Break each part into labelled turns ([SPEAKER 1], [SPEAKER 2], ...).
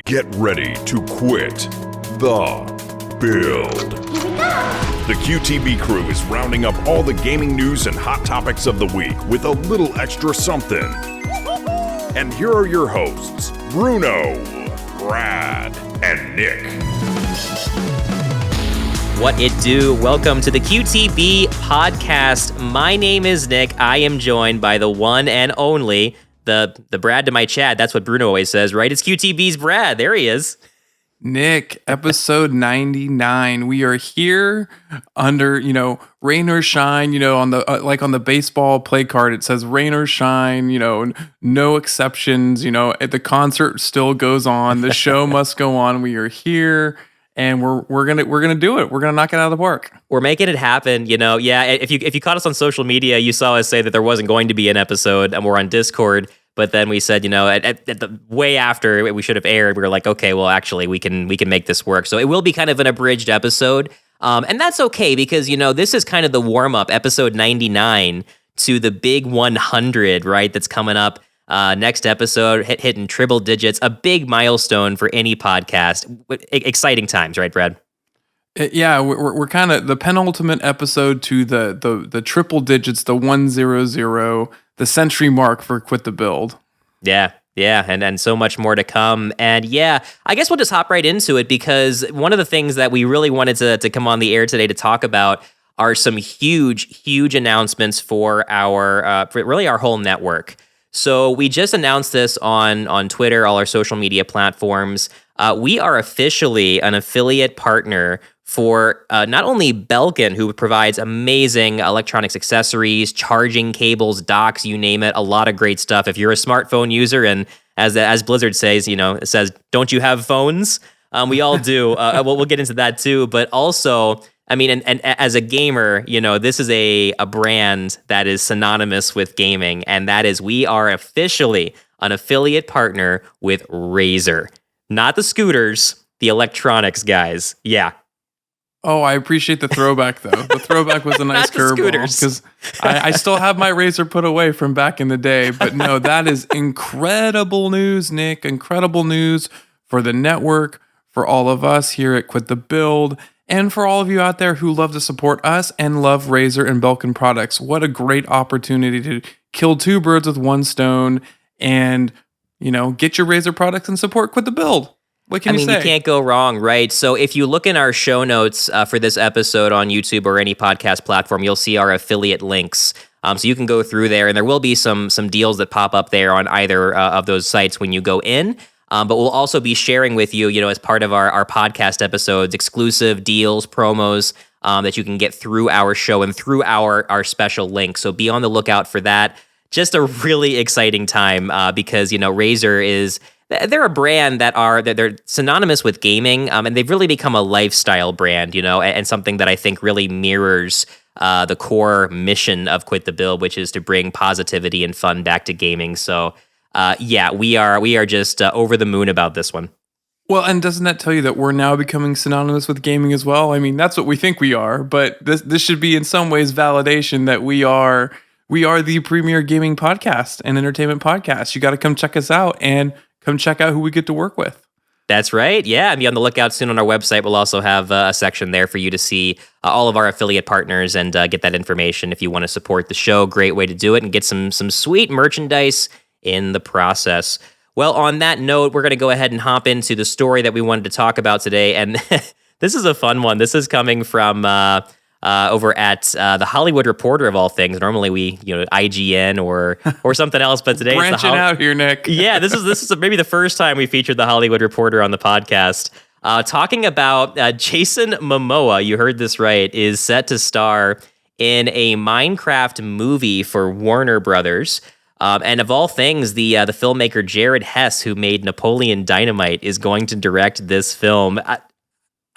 [SPEAKER 1] Get ready to quit the build.
[SPEAKER 2] Here we go!
[SPEAKER 1] The QTB crew is rounding up all the gaming news and hot topics of the week with a little extra something. And here are your hosts, Bruno, Brad, and Nick.
[SPEAKER 3] What it do? Welcome to the QTB podcast. My name is Nick. I am joined by the one and only, the Brad to my Chad. That's what Bruno always says, right? It's QTB's Brad. There he is.
[SPEAKER 4] Nick, episode 99. We are here under, rain or shine, on the like on the baseball play card, it says rain or shine, no exceptions, the concert still goes on, the show must go on. We are here and we're going to do it. We're going to knock it out of the park.
[SPEAKER 3] We're making it happen, Yeah, if you caught us on social media, you saw us say that there wasn't going to be an episode, and we're on Discord. But then we said, at the way after we should have aired, we were like, okay, well, actually, we can make this work. So it will be kind of an abridged episode, and that's okay because this is kind of the warm up, episode 99 to the big 100, right? That's coming up next episode, hitting triple digits, a big milestone for any podcast. Exciting times, right, Brad?
[SPEAKER 4] Yeah, we're kind of the penultimate episode to the triple digits, the 100. The century mark for Quit the Build.
[SPEAKER 3] Yeah, and so much more to come. And yeah, I guess we'll just hop right into it because one of the things that we really wanted to come on the air today to talk about are some huge announcements for our whole network. So we just announced this on Twitter, all our social media platforms. We are officially an affiliate partner for not only Belkin, who provides amazing electronics accessories, charging cables, docks, you name it, a lot of great stuff. If you're a smartphone user, and as Blizzard says, it says, don't you have phones? We all do. We'll get into that too. But also, and as a gamer, this is a brand that is synonymous with gaming, and that is we are officially an affiliate partner with Razer. Not the scooters, the electronics guys. Yeah.
[SPEAKER 4] Oh, I appreciate the throwback, though. The throwback was a nice curveball because I still have my Razer put away from back in the day. But no, that is incredible news, Nick. Incredible news for the network, for all of us here at Quit the Build, and for all of you out there who love to support us and love Razer and Belkin products. What a great opportunity to kill two birds with one stone and, get your Razer products and support Quit the Build. What can you say?
[SPEAKER 3] You can't go wrong, right? So if you look in our show notes for this episode on YouTube or any podcast platform, you'll see our affiliate links. So you can go through there, and there will be some deals that pop up there on either of those sites when you go in. But we'll also be sharing with you, as part of our podcast episodes, exclusive deals, promos that you can get through our show and through our special links. So be on the lookout for that. Just a really exciting time because, Razer is... They're a brand that they're synonymous with gaming, and they've really become a lifestyle brand, and something that I think really mirrors the core mission of Quit the Build, which is to bring positivity and fun back to gaming. So, we are just over the moon about this one.
[SPEAKER 4] Well, and doesn't that tell you that we're now becoming synonymous with gaming as well? I mean, that's what we think we are, but this should be in some ways validation that we are the premier gaming podcast and entertainment podcast. You got to come check us out and come check out who we get to work with.
[SPEAKER 3] That's right. Yeah, be on the lookout soon on our website. We'll also have a section there for you to see all of our affiliate partners and get that information if you want to support the show. Great way to do it and get some sweet merchandise in the process. Well, on that note, we're going to go ahead and hop into the story that we wanted to talk about today. And this is a fun one. This is coming from... over at the Hollywood Reporter of all things. Normally we, IGN or something else, but today
[SPEAKER 4] branching
[SPEAKER 3] it's
[SPEAKER 4] out here, Nick.
[SPEAKER 3] Yeah, this is maybe the first time we featured the Hollywood Reporter on the podcast. Talking about Jason Momoa, you heard this right, is set to star in a Minecraft movie for Warner Brothers. And of all things, the filmmaker Jared Hess, who made Napoleon Dynamite, is going to direct this film.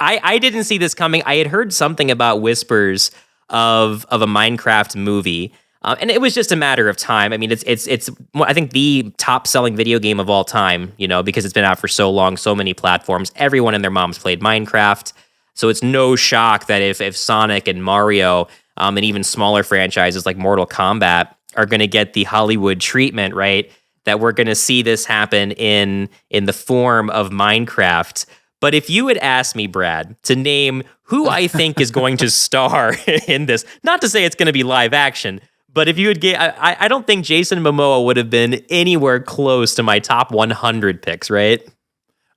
[SPEAKER 3] I didn't see this coming. I had heard something about whispers of a Minecraft movie, and it was just a matter of time. I mean, it's I think the top selling video game of all time, because it's been out for so long, so many platforms. Everyone and their moms played Minecraft, so it's no shock that if Sonic and Mario and even smaller franchises like Mortal Kombat are going to get the Hollywood treatment, right? that we're going to see this happen in the form of Minecraft. But if you had asked me, Brad, to name who I think is going to star in this, not to say it's going to be live action, but if you had I don't think Jason Momoa would have been anywhere close to my top 100 picks, right?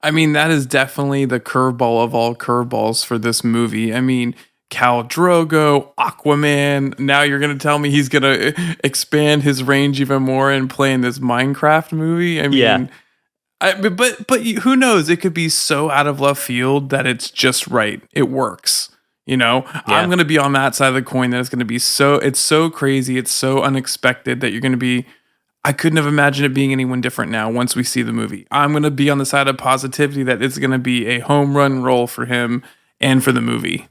[SPEAKER 4] I mean, that is definitely the curveball of all curveballs for this movie. I mean, Khal Drogo, Aquaman. Now you're going to tell me he's going to expand his range even more and play in this Minecraft movie? I mean, but who knows? It could be so out of left field that it's just right. It works. You know, I'm going to be on that side of the coin that it's going to be it's so crazy. It's so unexpected that you're going to be, I couldn't have imagined it being anyone different now once we see the movie. I'm going to be on the side of positivity that it's going to be a home run role for him and for the movie.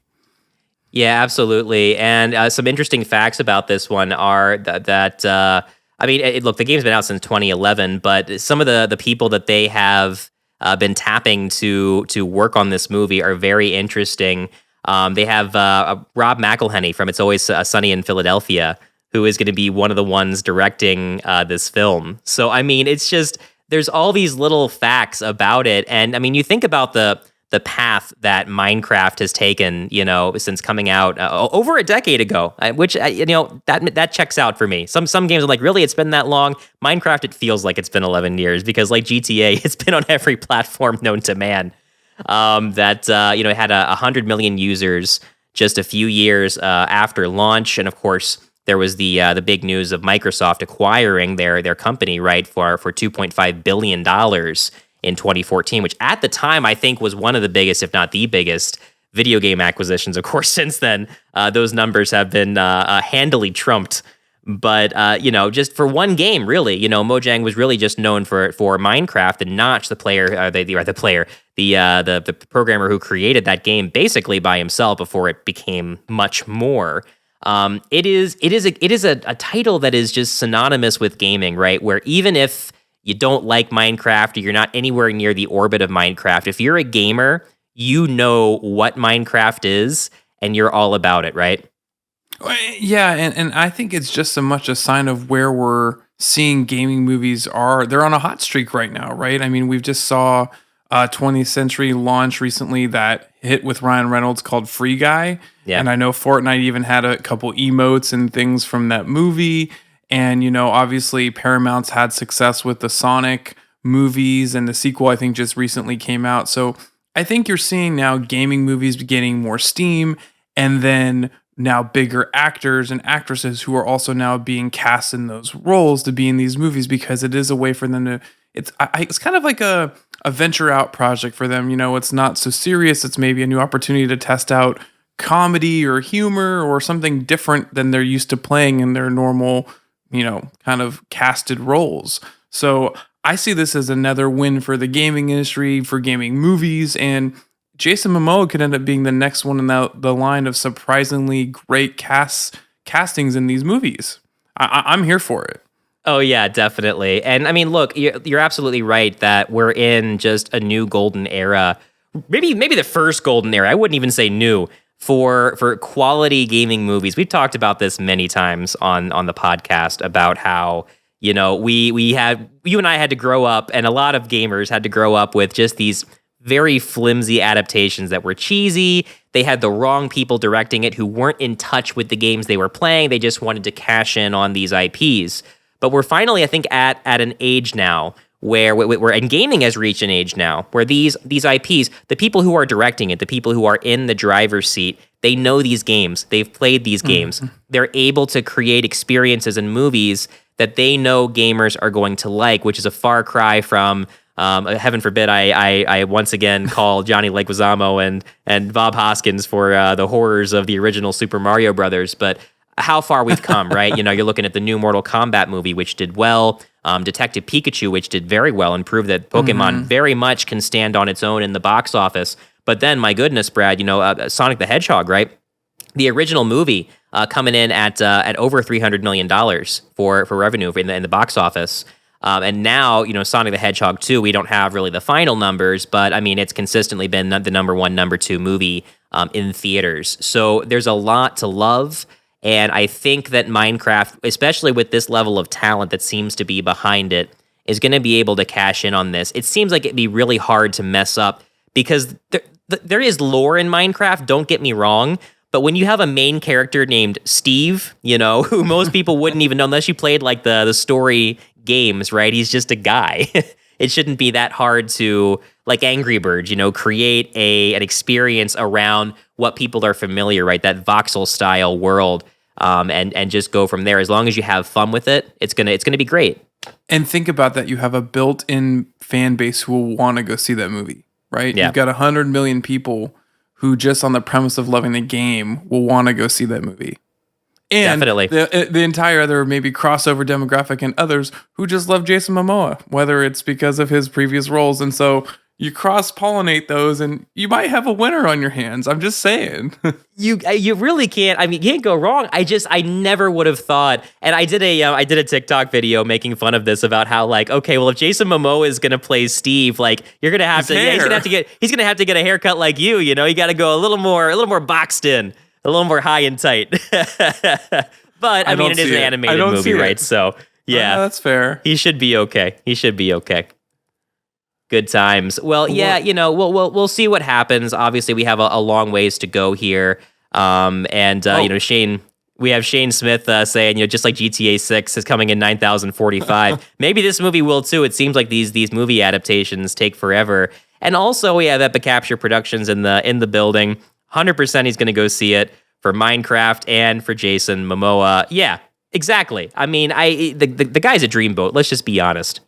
[SPEAKER 3] Yeah, absolutely. And some interesting facts about this one are that I mean, look, the game's been out since 2011, but some of the people that they have been tapping to work on this movie are very interesting. They have Rob McElhenney from It's Always Sunny in Philadelphia, who is going to be one of the ones directing this film. So, I mean, it's just, there's all these little facts about it. And I mean, you think about the path that Minecraft has taken, you know, since coming out over a decade ago, which, you know, that checks out for me. Some games are like, really, it's been that long? Minecraft, it feels like it's been 11 years because like GTA, it's been on every platform known to man. You know, it had 100 million users just a few years after launch. And of course, there was the big news of Microsoft acquiring their company, right, for $2.5 billion in 2014, which at the time I think was one of the biggest, if not the biggest, video game acquisitions. Of course, since then, those numbers have been handily trumped. But, you know, just for one game, really, you know, Mojang was really just known for Minecraft, and Notch, the programmer who created that game basically by himself before it became much more. It is a title that is just synonymous with gaming, right? Where even if you don't like Minecraft or you're not anywhere near the orbit of Minecraft, if you're a gamer, you know what Minecraft is and you're all about it, right?
[SPEAKER 4] Yeah, and I think it's just so much a sign of where we're seeing gaming movies are. They're on a hot streak right now, right? I mean, we've just saw 20th Century launch recently that hit with Ryan Reynolds called Free Guy. Yeah. And I know Fortnite even had a couple emotes and things from that movie. And, you know, obviously Paramount's had success with the Sonic movies, and the sequel, I think, just recently came out. So I think you're seeing now gaming movies getting more steam, and then now bigger actors and actresses who are also now being cast in those roles to be in these movies, because it is a way for them to, it's kind of like a venture out project for them. You know, it's not so serious. It's maybe a new opportunity to test out comedy or humor or something different than they're used to playing in their normal, you know, kind of casted roles. So I see this as another win for the gaming industry, for gaming movies, and Jason Momoa could end up being the next one in the line of surprisingly great castings in these movies. I'm here for it.
[SPEAKER 3] Oh, yeah, definitely. And I mean, look, you're absolutely right that we're in just a new golden era. Maybe the first golden era. I wouldn't even say new for quality gaming movies. We've talked about this many times on the podcast about how, you know, you and I had to grow up, and a lot of gamers had to grow up with just these very flimsy adaptations that were cheesy. They had the wrong people directing it who weren't in touch with the games they were playing. They just wanted to cash in on these IPs. But we're finally, I think, at an age now where and gaming has reached an age now where these IPs, the people who are directing it, the people who are in the driver's seat, they know these games. They've played these games. They're able to create experiences and movies that they know gamers are going to like, which is a far cry from, heaven forbid, I once again call Johnny Leguizamo and Bob Hoskins for the horrors of the original Super Mario Brothers, but how far we've come, right? You know, you're looking at the new Mortal Kombat movie, which did well, Detective Pikachu, which did very well and proved that Pokemon very much can stand on its own in the box office. But then, my goodness, Brad, you know, Sonic the Hedgehog, right? The original movie coming in at over $300 million for revenue in the box office. And now, you know, Sonic the Hedgehog 2, we don't have really the final numbers, but I mean, it's consistently been the number one, number two movie in theaters. So there's a lot to love. And I think that Minecraft, especially with this level of talent that seems to be behind it, is going to be able to cash in on this. It seems like it'd be really hard to mess up because there is lore in Minecraft, don't get me wrong, but when you have a main character named Steve, who most people wouldn't even know unless you played like the story games, right? He's just a guy. It shouldn't be that hard to, like Angry Birds, create an experience around what people are familiar, right? That voxel style world, and just go from there. As long as you have fun with it, it's gonna be great.
[SPEAKER 4] And think about that. You have a built-in fan base who will want to go see that movie, right?
[SPEAKER 3] Yeah.
[SPEAKER 4] You've got 100 million people who just on the premise of loving the game will want to go see that movie. And
[SPEAKER 3] definitely.
[SPEAKER 4] The entire other maybe crossover demographic and others who just love Jason Momoa, whether it's because of his previous roles. And so you cross-pollinate those and you might have a winner on your hands. I'm just saying.
[SPEAKER 3] You really can't. I mean, you can't go wrong. I never would have thought. And I did a TikTok video making fun of this about how, like, okay, well, if Jason Momoa is gonna play Steve, like, you're gonna have to. Yeah, he's gonna have to get a haircut like you. You got to go a little more boxed in, a little more high and tight. But I mean, it is an animated movie, right? So yeah,
[SPEAKER 4] that's fair.
[SPEAKER 3] He should be okay. Good times. Well, yeah, we'll see what happens. Obviously, we have a long ways to go here. Shane, we have Shane Smith saying, just like GTA 6 is coming in 9,045. Maybe this movie will too. It seems like these movie adaptations take forever. And also, we have Epic Capture Productions in the building. 100% he's going to go see it for Minecraft and for Jason Momoa. Yeah, exactly. I mean, the guy's a dreamboat. Let's just be honest,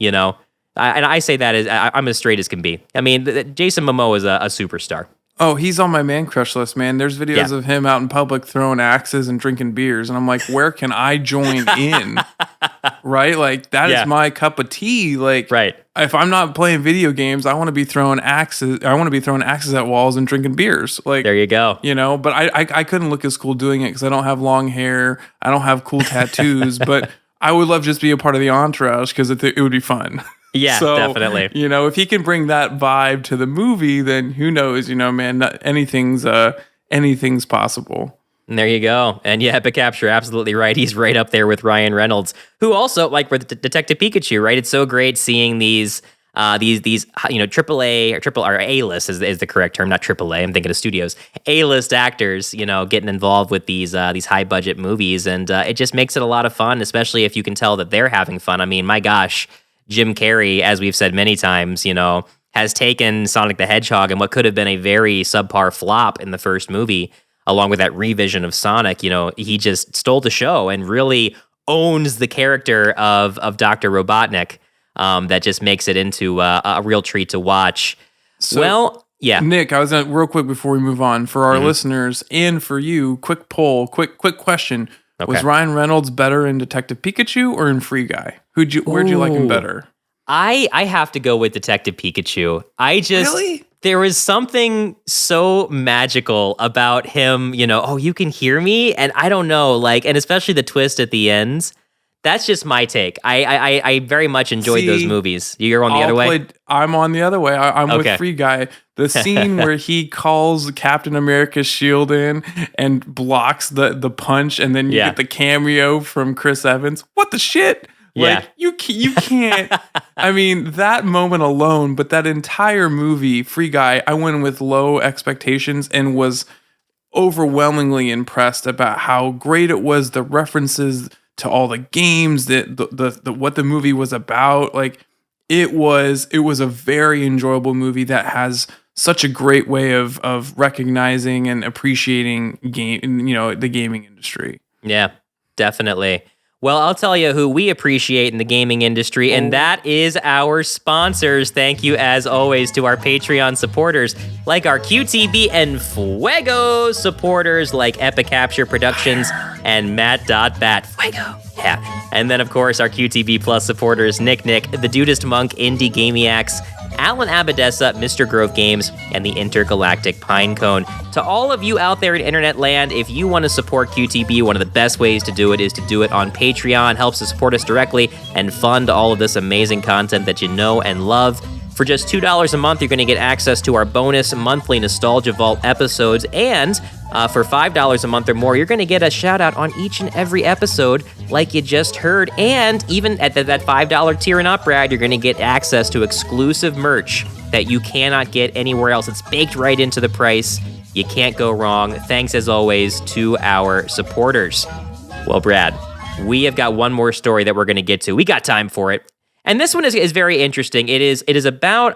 [SPEAKER 3] and I say that as I'm as straight as can be. I mean, Jason Momoa is a superstar.
[SPEAKER 4] Oh, he's on my man crush list, man. There's videos of him out in public throwing axes and drinking beers. And I'm like, where can I join in? Right? Like, that is my cup of tea. Like,
[SPEAKER 3] right.
[SPEAKER 4] If I'm not playing video games, I want to be throwing axes. I want to be throwing axes at walls and drinking beers. Like,
[SPEAKER 3] there you go.
[SPEAKER 4] But I couldn't look as cool doing it because I don't have long hair. I don't have cool tattoos. But I would love to just be a part of the entourage because it would be fun.
[SPEAKER 3] Yeah,
[SPEAKER 4] so,
[SPEAKER 3] definitely.
[SPEAKER 4] If he can bring that vibe to the movie, then who knows? Man, anything's possible.
[SPEAKER 3] And there you go. And yeah, Epic Capture, absolutely right. He's right up there with Ryan Reynolds, who also, like with Detective Pikachu, right? It's so great seeing these AAA or triple or A-list is the correct term, not AAA. I'm thinking of studios. A-list actors, getting involved with these high budget movies, and it just makes it a lot of fun, especially if you can tell that they're having fun. I mean, my gosh. Jim Carrey, as we've said many times, has taken Sonic the Hedgehog and what could have been a very subpar flop in the first movie, along with that revision of Sonic. He just stole the show and really owns the character of Dr. Robotnik. That just makes it into a real treat to watch. So, yeah.
[SPEAKER 4] Nick, I was real quick before we move on, for our listeners and for you, quick poll, quick question. Okay. Was Ryan Reynolds better in Detective Pikachu or in Free Guy? Where'd you like him better?
[SPEAKER 3] I have to go with Detective Pikachu.
[SPEAKER 4] Really?
[SPEAKER 3] There was something so magical about him, you can hear me, and I don't know, and especially the twist at the end. That's just my take. I very much enjoyed those movies. You're on the other way?
[SPEAKER 4] I'm on the other way. I'm with Free Guy. The scene where he calls Captain America's shield in and blocks the punch, and then you get the cameo from Chris Evans. What the shit? Like, you can't. I mean, that moment alone, but that entire movie, Free Guy, I went in with low expectations and was overwhelmingly impressed about how great it was, the references to all the games, the what the movie was about. Like, it was a very enjoyable movie that has such a great way of recognizing and appreciating the gaming industry.
[SPEAKER 3] Yeah, definitely. Well, I'll tell you who we appreciate in the gaming industry, and that is our sponsors. Thank you, as always, to our Patreon supporters, like our QTB and Fuego supporters, like Epic Capture Productions and Matt.Bat. Fuego! Yeah. And then, of course, our QTB Plus supporters, Nick, the Dudist Monk, Indie Gamiacs, Alan Abadessa, Mr. Grove Games, and the Intergalactic Pinecone. To all of you out there in internet land, if you want to support QTB, one of the best ways to do it is to do it on Patreon. Helps to support us directly and fund all of this amazing content that you know and love. For just $2 a month, you're going to get access to our bonus monthly Nostalgia Vault episodes, and for $5 a month or more, you're going to get a shout-out on each and every episode like you just heard, and even at that $5 tier and up, Brad, you're going to get access to exclusive merch that you cannot get anywhere else. It's baked right into the price. You can't go wrong. Thanks, as always, to our supporters. Well, Brad, we have got one more story that we're going to get to. We got time for it. And this one is very interesting. It is about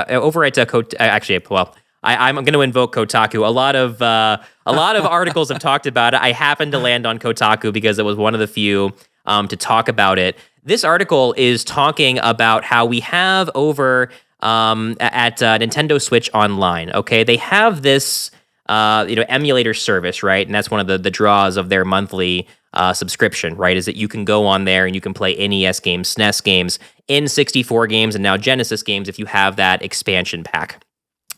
[SPEAKER 3] over at I'm going to invoke Kotaku. A lot of articles have talked about it. I happened to land on Kotaku because it was one of the few to talk about it. This article is talking about how we have over at Nintendo Switch Online. Okay, they have this emulator service, right? And that's one of the draws of their monthly subscription, right? Is that you can go on there and you can play NES games, SNES games, N64 games, and now Genesis games if you have that expansion pack.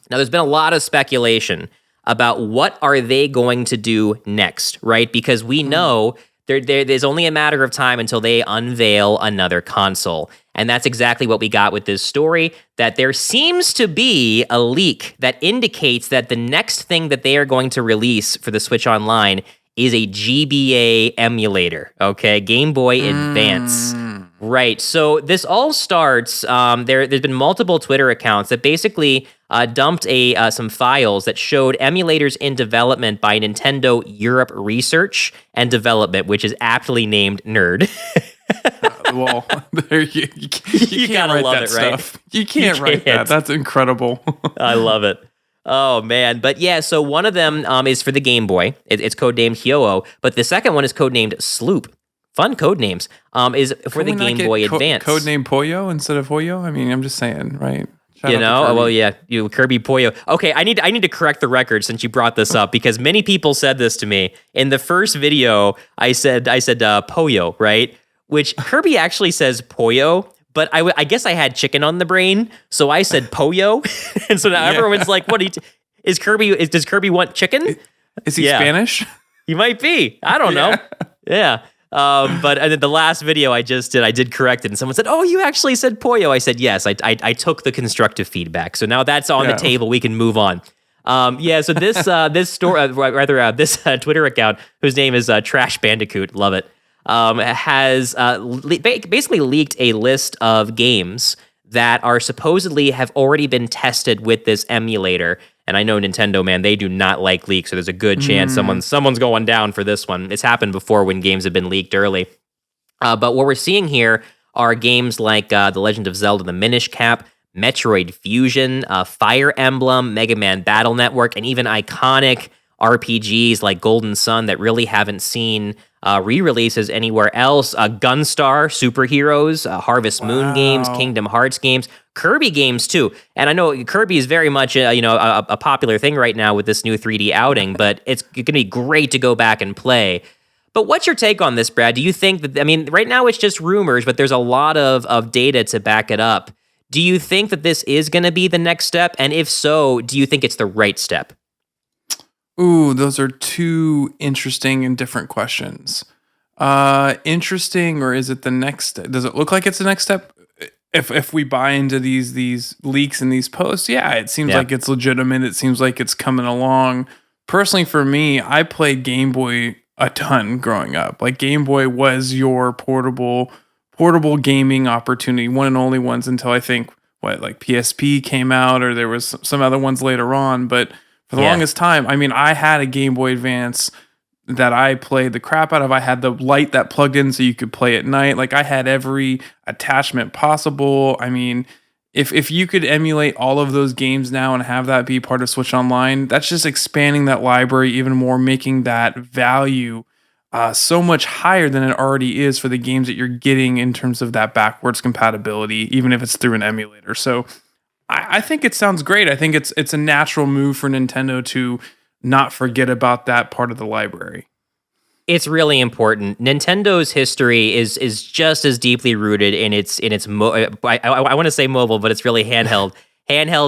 [SPEAKER 3] Now, there's been a lot of speculation about what are they going to do next, right? Because we know there's only a matter of time until they unveil another console. And that's exactly what we got with this story, that there seems to be a leak that indicates that the next thing that they are going to release for the Switch Online is a GBA emulator, okay? Game Boy Advance. Right, so this all starts, there's been multiple Twitter accounts that basically dumped some files that showed emulators in development by Nintendo Europe Research and Development, which is aptly named NERD.
[SPEAKER 4] Well, there you can't write that stuff. Right? You can't write that. That's incredible.
[SPEAKER 3] I love it. Oh, man. But yeah, so one of them is for the Game Boy. It's codenamed Hyo-Oh, but the second one is codenamed Sloop. Fun code names. Is for the Game Boy Advance.
[SPEAKER 4] Codename Poyo instead of Hoyo? I mean, I'm just saying, right?
[SPEAKER 3] Well, yeah, Kirby Poyo. Okay, I need to correct the record since you brought this up, because many people said this to me. In the first video, I said Poyo, right? Which Kirby actually says Poyo, but I guess I had chicken on the brain, so I said Poyo. And so now everyone's like, what does Kirby want chicken?
[SPEAKER 4] Is he Spanish?
[SPEAKER 3] He might be. I don't know. Yeah. But the last video I just did, I did correct it, and someone said, "Oh, you actually said Poyo." I said, "Yes, I took the constructive feedback." So now that's on the table. We can move on. So this Twitter account, whose name is Trash Bandicoot, love it, has basically leaked a list of games that are supposedly have already been tested with this emulator. And I know Nintendo, man, they do not like leaks, so there's a good chance someone's going down for this one. It's happened before when games have been leaked early. But what we're seeing here are games like The Legend of Zelda: The Minish Cap, Metroid Fusion, Fire Emblem, Mega Man Battle Network, and even iconic RPGs like Golden Sun that really haven't seen re-releases anywhere else. Gunstar, Superheroes, Harvest Moon games, Kingdom Hearts games, Kirby games too. And I know Kirby is very much a popular thing right now with this new 3D outing, but it's going to be great to go back and play. But what's your take on this, Brad? Do you think that, I mean, right now it's just rumors, but there's a lot of data to back it up. Do you think that this is going to be the next step? And if so, do you think it's the right step?
[SPEAKER 4] Ooh, those are two interesting and different questions. Interesting, or is it the next step? Does it look like it's the next step? If we buy into these leaks and these posts, yeah, it seems like it's legitimate. It seems like it's coming along. Personally, for me, I played Game Boy a ton growing up. Like, Game Boy was your portable gaming opportunity, one and only ones until I think PSP came out, or there was some other ones later on, but for the longest time, I mean, I had a Game Boy Advance that I played the crap out of. I had the light that plugged in so you could play at night. Like, I had every attachment possible. I mean, if you could emulate all of those games now and have that be part of Switch Online, that's just expanding that library even more, making that value so much higher than it already is for the games that you're getting in terms of that backwards compatibility, even if it's through an emulator. So I think it sounds great. I think it's a natural move for Nintendo to not forget about that part of the library.
[SPEAKER 3] It's really important. Nintendo's history is just as deeply rooted in its I want to say mobile, but it's really handheld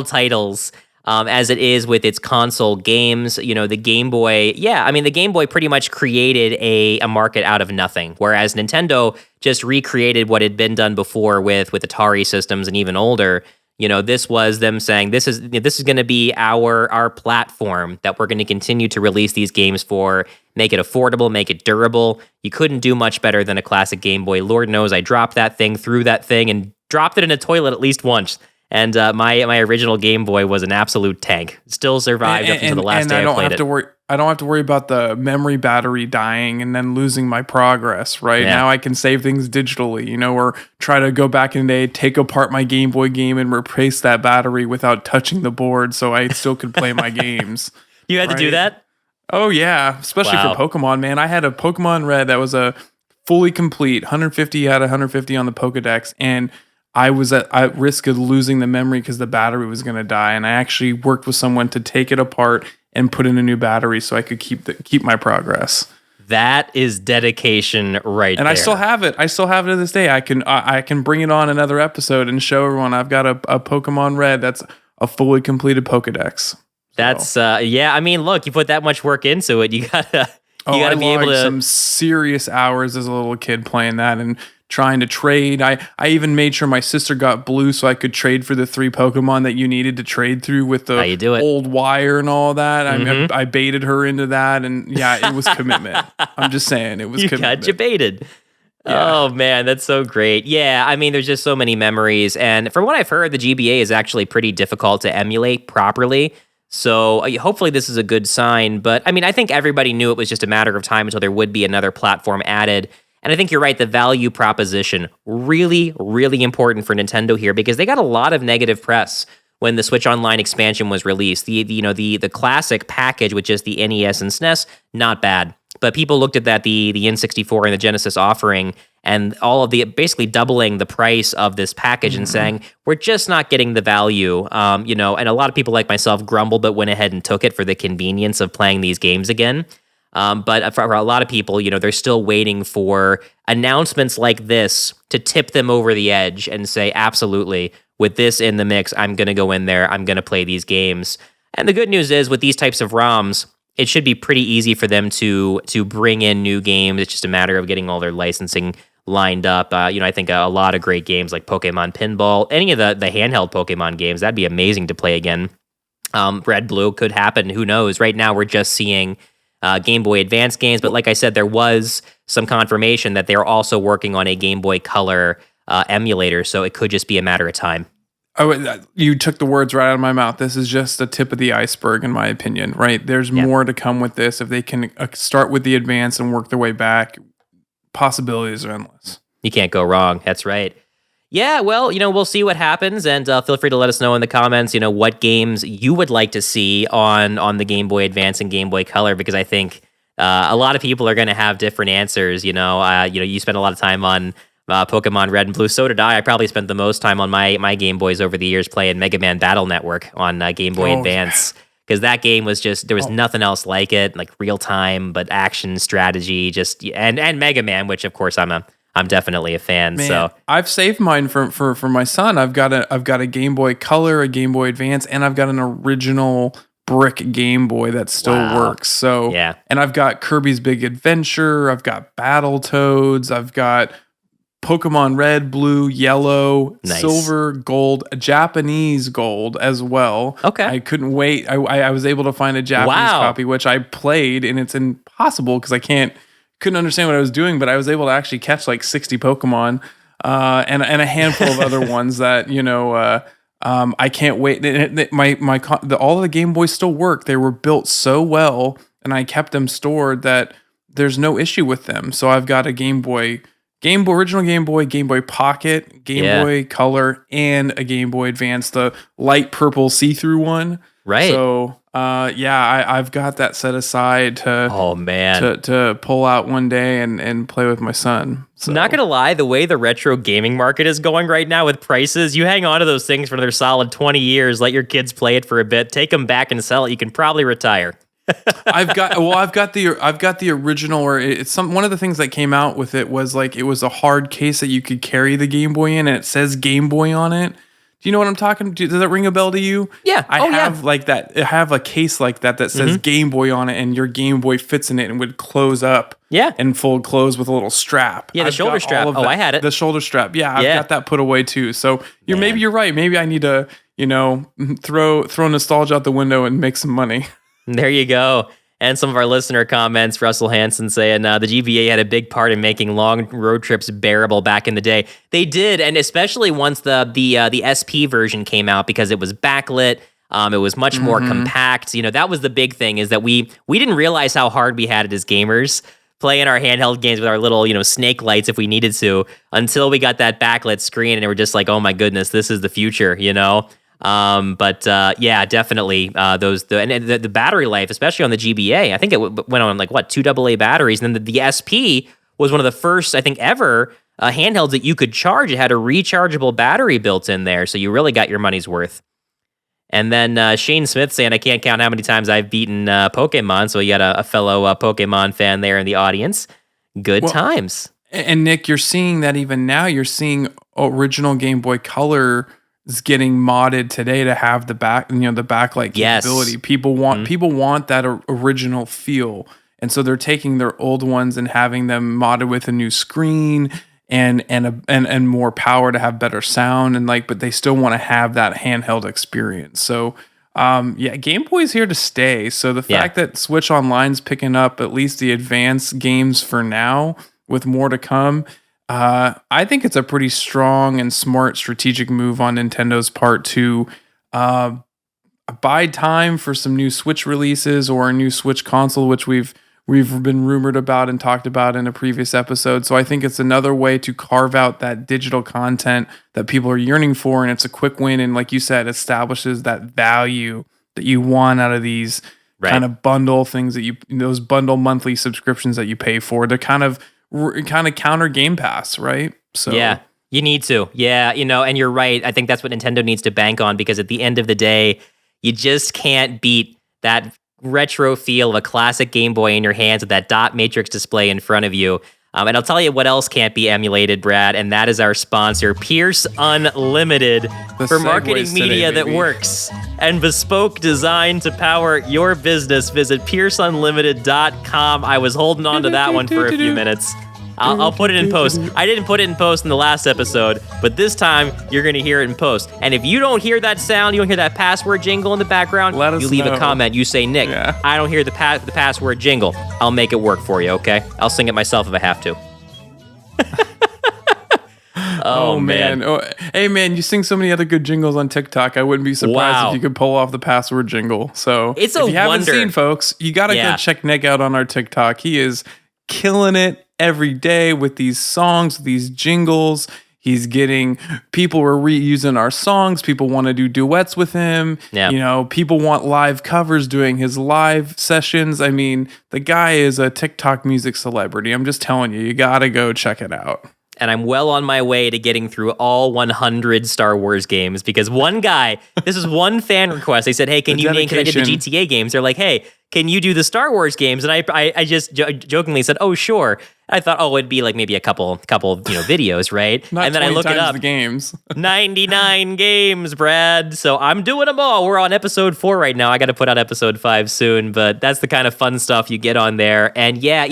[SPEAKER 3] titles as it is with its console games. You know, the Game Boy. Yeah, I mean, the Game Boy pretty much created a market out of nothing, whereas Nintendo just recreated what had been done before with Atari systems and even older. This was them saying this is going to be our platform that we're going to continue to release these games for, make it affordable, make it durable. You couldn't do much better than a classic Game Boy. Lord knows I dropped that thing, threw that thing, and dropped it in a toilet at least once. And my original Game Boy was an absolute tank. Still survived up until the last day I played it.
[SPEAKER 4] I don't have to worry about the memory battery dying and then losing my progress, right?
[SPEAKER 3] Yeah.
[SPEAKER 4] Now I can save things digitally, or try to go back in the day, take apart my Game Boy game and replace that battery without touching the board so I still could play my games.
[SPEAKER 3] You had to do that?
[SPEAKER 4] Oh, yeah. Especially for Pokemon, man. I had a Pokemon Red that was a fully complete 150 out of 150 on the Pokedex, and I was at risk of losing the memory because the battery was going to die. And I actually worked with someone to take it apart and put in a new battery so I could keep my progress.
[SPEAKER 3] That is dedication right there.
[SPEAKER 4] And I still have it. To this day. I can bring it on another episode and show everyone I've got a Pokemon Red that's a fully completed Pokedex.
[SPEAKER 3] That's yeah. I mean, look, you put that much work into it. You gotta be able to
[SPEAKER 4] some serious hours as a little kid playing that and trying to trade. I even made sure my sister got blue so I could trade for the 3 Pokemon that you needed to trade through with the old wire and all that.
[SPEAKER 3] Mm-hmm.
[SPEAKER 4] I baited her into that, and yeah, it was commitment. I'm just saying, it was commitment.
[SPEAKER 3] Got you baited. Yeah. Oh man, that's so great. Yeah, I mean, there's just so many memories, and from what I've heard, the GBA is actually pretty difficult to emulate properly. So hopefully this is a good sign. But I mean, I think everybody knew it was just a matter of time until there would be another platform added. And I think you're right, the value proposition, really, really important for Nintendo here, because they got a lot of negative press when the Switch Online expansion was released. The classic package with just the NES and SNES, not bad. But people looked at that, the N64 and the Genesis offering, and all of basically doubling the price of this package and saying, we're just not getting the value, and a lot of people like myself grumbled, but went ahead and took it for the convenience of playing these games again. But for a lot of people, they're still waiting for announcements like this to tip them over the edge and say, absolutely, with this in the mix, I'm going to go in there, I'm going to play these games. And the good news is with these types of ROMs, it should be pretty easy for them to bring in new games. It's just a matter of getting all their licensing lined up. I think a lot of great games like Pokemon Pinball, any of the handheld Pokemon games, that'd be amazing to play again. Red, Blue could happen. Who knows? Right now, we're just seeing Game Boy Advance games, but like I said, there was some confirmation that they're also working on a Game Boy Color emulator, so it could just be a matter of time.
[SPEAKER 4] Oh, you took the words right out of my mouth. This is just the tip of the iceberg, in my opinion, right? There's more to come with this. If they can start with the Advance and work their way back, possibilities are endless.
[SPEAKER 3] You can't go wrong. That's right. Yeah, well, we'll see what happens, and feel free to let us know in the comments, what games you would like to see on the Game Boy Advance and Game Boy Color, because I think a lot of people are going to have different answers. You spent a lot of time on Pokemon Red and Blue. So did I. I probably spent the most time on my Game Boys over the years playing Mega Man Battle Network on Game Boy Advance, because that game was just, there was nothing else like it, like real time, but action strategy, and Mega Man, which of course I'm definitely a fan.
[SPEAKER 4] Man,
[SPEAKER 3] so
[SPEAKER 4] I've saved mine for my son. I've got a Game Boy Color, a Game Boy Advance, and I've got an original brick Game Boy that still works. So
[SPEAKER 3] yeah,
[SPEAKER 4] and I've got Kirby's Big Adventure. I've got Battletoads. I've got Pokemon Red, Blue, Yellow, Silver, Gold, Japanese Gold as well.
[SPEAKER 3] Okay,
[SPEAKER 4] I couldn't wait. I was able to find a Japanese copy, which I played, and it's impossible because couldn't understand what I was doing, but I was able to actually catch like 60 Pokemon and a handful of other ones that I can't wait. All of the Game Boys still work. They were built so well, and I kept them stored that there's no issue with them. So I've got a Game Boy, original Game Boy Pocket, Game Boy Color, and a Game Boy Advance, the light purple see-through one.
[SPEAKER 3] Right.
[SPEAKER 4] So I've got that set aside to pull out one day and play with my son. So.
[SPEAKER 3] Not gonna lie, the way the retro gaming market is going right now with prices, you hang on to those things for another solid 20 years, let your kids play it for a bit, take them back and sell it. You can probably retire.
[SPEAKER 4] I've got the original, or it's one of the things that came out with it was like it was a hard case that you could carry the Game Boy in, and it says Game Boy on it. Do you know what I'm talking? Does that ring a bell to you?
[SPEAKER 3] Yeah.
[SPEAKER 4] I have like that. I have a case like that says Game Boy on it, and your Game Boy fits in it and would close up.
[SPEAKER 3] Yeah.
[SPEAKER 4] And fold close with a little strap.
[SPEAKER 3] Yeah, the shoulder strap. Oh, I had it.
[SPEAKER 4] The shoulder strap. Yeah, I've got that put away too. So maybe you're right. Maybe I need to, throw nostalgia out the window and make some money.
[SPEAKER 3] There you go. And some of our listener comments, Russell Hansen saying the GBA had a big part in making long road trips bearable back in the day. They did, and especially once the SP version came out, because it was backlit. It was much more compact. That was the big thing, is that we didn't realize how hard we had it as gamers, playing our handheld games with our little, snake lights if we needed to, until we got that backlit screen, and we're just like, oh my goodness, this is the future, yeah, definitely. The battery life, especially on the GBA, I think it went on like 2 AA batteries, and then the SP was one of the first, I think, ever handhelds that you could charge. It had a rechargeable battery built in there, so you really got your money's worth. And then Shane Smith saying, I can't count how many times I've beaten Pokemon, so you got a fellow Pokemon fan there in the audience. Good times.
[SPEAKER 4] And Nick, you're seeing that even now. You're seeing original Game Boy Color is getting modded today to have the backlight capability. People want that original feel, and so they're taking their old ones and having them modded with a new screen and more power to have better sound, but they still want to have that handheld experience. So Game Boy's here to stay. So the fact that Switch Online's picking up at least the advanced games for now, with more to come, I think it's a pretty strong and smart strategic move on Nintendo's part to buy time for some new Switch releases or a new Switch console, which we've been rumored about and talked about in a previous episode. So I think it's another way to carve out that digital content that people are yearning for, and it's a quick win. And like you said, establishes that value that you want out of these kind of bundle things those bundle monthly subscriptions that you pay for. They're kind of counter Game Pass, right? So
[SPEAKER 3] yeah, you need to. Yeah, and you're right. I think that's what Nintendo needs to bank on, because at the end of the day, you just can't beat that retro feel of a classic Game Boy in your hands with that dot matrix display in front of you. And I'll tell you what else can't be emulated, Brad, and that is our sponsor, Pierce Unlimited, for marketing media that works and bespoke design to power your business. Visit pierceunlimited.com. I was holding on to that one for a few minutes. I'll put it in post. I didn't put it in post in the last episode, but this time you're going to hear it in post. And if you don't hear that sound, you don't hear that password jingle in the background, you leave a comment. You say, Nick, I don't hear the password jingle. I'll make it work for you, okay? I'll sing it myself if I have to. Oh, man.
[SPEAKER 4] Hey, man, you sing so many other good jingles on TikTok. I wouldn't be surprised if you could pull off the password jingle. So
[SPEAKER 3] if
[SPEAKER 4] you haven't seen, folks, you got to go check Nick out on our TikTok. He is killing it every day with these songs, these jingles. He's getting people are reusing our songs. People want to do duets with him. Yeah. People want live covers doing his live sessions. I mean, the guy is a TikTok music celebrity. I'm just telling you, you got to go check it out.
[SPEAKER 3] And I'm well on my way to getting through all 100 Star Wars games, because one guy, this is one fan request. They said, hey, can you name, because I did the GTA games. They're like, hey, can you do the Star Wars games? And I just jokingly said, oh, sure. I thought, it'd be like maybe a couple videos, right?
[SPEAKER 4] And then I look it up. The games.
[SPEAKER 3] 99 games, Brad. So I'm doing them all. We're on episode 4 right now. I got to put out episode 5 soon, but that's the kind of fun stuff you get on there. And yeah,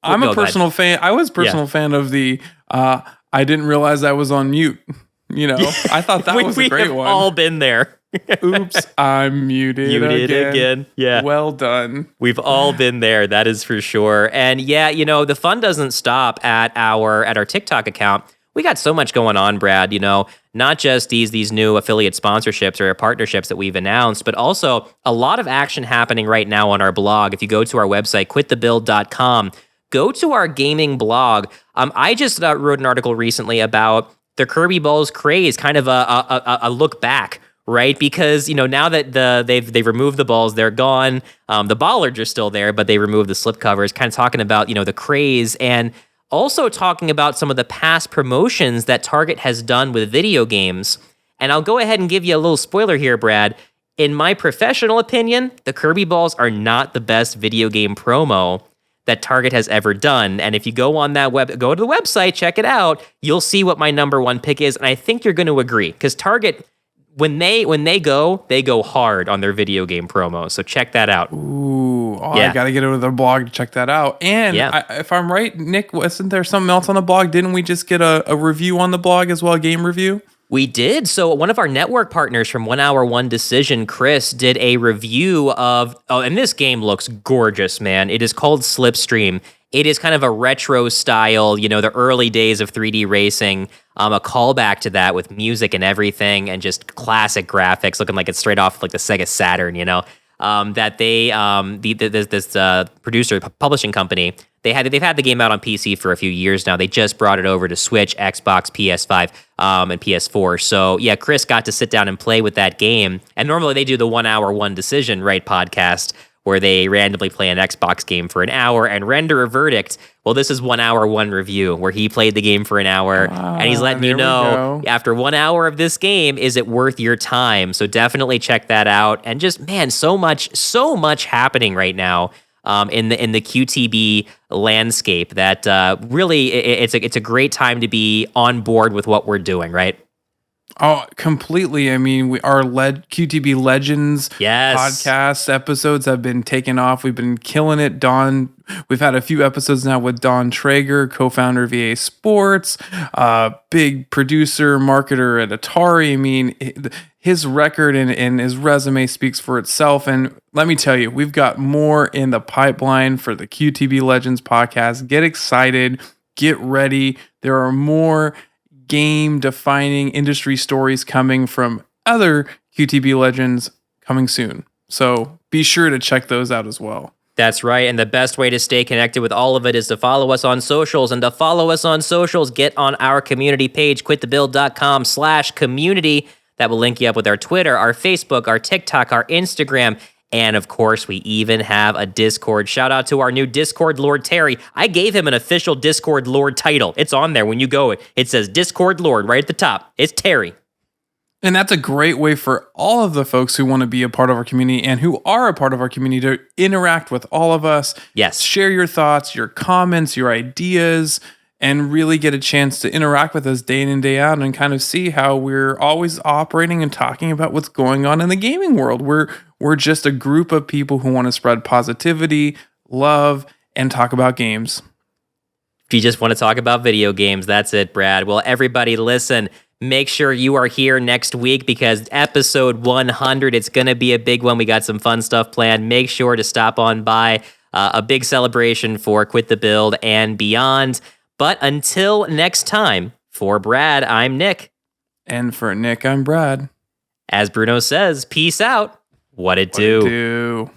[SPEAKER 4] I'm a personal fan. I was a personal fan of the, I didn't realize I was on mute. I thought that was a great one.
[SPEAKER 3] We've all been there.
[SPEAKER 4] Oops, I'm muted again.
[SPEAKER 3] Yeah.
[SPEAKER 4] Well done.
[SPEAKER 3] We've all been there. That is for sure. And yeah, the fun doesn't stop at our TikTok account. We got so much going on, Brad, not just these new affiliate sponsorships or partnerships that we've announced, but also a lot of action happening right now on our blog. If you go to our website, quitthebuild.com, go to our gaming blog. I just wrote an article recently about the Kirby Balls craze, kind of a look back, right? Because now that they've removed the balls, they're gone. The bollards are still there, but they removed the slip covers. Kind of talking about the craze, and also talking about some of the past promotions that Target has done with video games. And I'll go ahead and give you a little spoiler here, Brad. In my professional opinion, the Kirby Balls are not the best video game promo that Target has ever done. And if you go on that go to the website, check it out, you'll see what my number one pick is. And I think you're going to agree, because Target, when they go hard on their video game promos. So check that out.
[SPEAKER 4] Ooh, I got to get over to their blog to check that out. And if I'm right, Nick, wasn't there something else on the blog? Didn't we just get a review on the blog as well, a game review?
[SPEAKER 3] We did. So one of our network partners from 1 Hour 1 Decision, Chris, did a review of, and this game looks gorgeous, man. It is called Slipstream. It is kind of a retro style, the early days of 3D racing, a callback to that with music and everything, and just classic graphics, looking like it's straight off like the Sega Saturn, that they, this producer, publishing company, they've had the game out on PC for a few years now. They just brought it over to Switch, Xbox, PS5, and PS4. So yeah, Chris got to sit down and play with that game. And normally they do the 1 Hour 1 Decision, right, podcast, where they randomly play an Xbox game for an hour and render a verdict. Well, this is 1 Hour 1 Review, where he played the game for an hour, and he's letting you know, after 1 hour of this game, is it worth your time? So definitely check that out. And just, man, so much happening right now in the QTB landscape that really it's a great time to be on board with what we're doing, right?
[SPEAKER 4] Oh, completely. I mean, our QTB Legends podcast episodes have been taken off. We've been killing it. We've had a few episodes now with Don Traeger, co-founder of EA Sports, big producer, marketer at Atari. I mean, his record and his resume speaks for itself. And let me tell you, we've got more in the pipeline for the QTB Legends podcast. Get excited. Get ready. There are more game-defining industry stories coming from other QTB legends coming soon. So be sure to check those out as well.
[SPEAKER 3] That's right. And the best way to stay connected with all of it is to follow us on socials. And to follow us on socials, get on our community page, quitthebuild.com/community. That will link you up with our Twitter, our Facebook, our TikTok, our Instagram. And of course, we even have a Discord. Shout out to our new Discord Lord, Terry. I gave him an official Discord Lord title. It's on there when you go. It says Discord Lord right at the top. It's Terry.
[SPEAKER 4] And that's a great way for all of the folks who want to be a part of our community and who are a part of our community to interact with all of us.
[SPEAKER 3] Yes.
[SPEAKER 4] Share your thoughts, your comments, your ideas, and really get a chance to interact with us day in and day out and kind of see how we're always operating and talking about what's going on in the gaming world. We're just a group of people who want to spread positivity, love, and talk about games.
[SPEAKER 3] If you just want to talk about video games, that's it, Brad. Well, everybody listen, make sure you are here next week because episode 100, it's going to be a big one. We got some fun stuff planned. Make sure to stop on by, a big celebration for Quit the Build and beyond. But until next time, for Brad, I'm Nick.
[SPEAKER 4] And for Nick, I'm Brad.
[SPEAKER 3] As Bruno says, peace out. What it do?